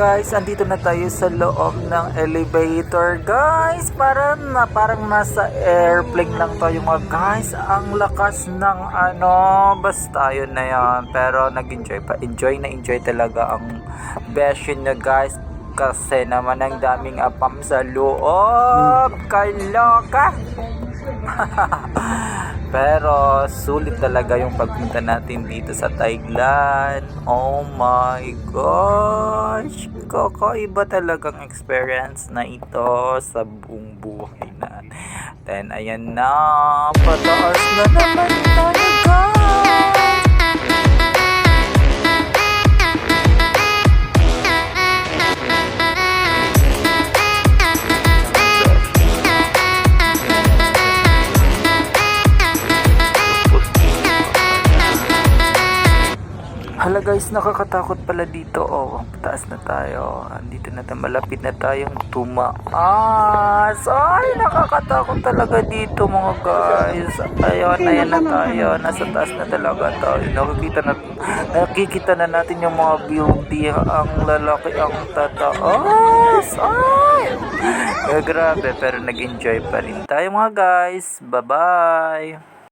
guys, andito na tayo sa loob ng elevator guys. Parang nasa airplane lang tayo mga guys. Ang lakas ng basta yun na yan. Pero nag-enjoy pa. Enjoy talaga ang version na guys. Kasi naman ang daming apam sa loob. Kaloka! Pero sulit talaga yung pagpunta natin dito sa Thailand. Oh my gosh, kakaiba talagang experience na ito sa buong buhay natin. Then ayan na, pataas na naman tayo guys. Hala guys, nakakatakot pala dito. Oh, taas na tayo. Andito na tayo, malapit na tayong tumaas. Ay, nakakatakot talaga dito mga guys. Ayan na tayo. Nasa taas na talaga tayo. Nakikita na natin yung mga building. Ang lalaki, ang tataas. Ay, grabe. Pero nag-enjoy pa rin tayo mga guys. Bye-bye.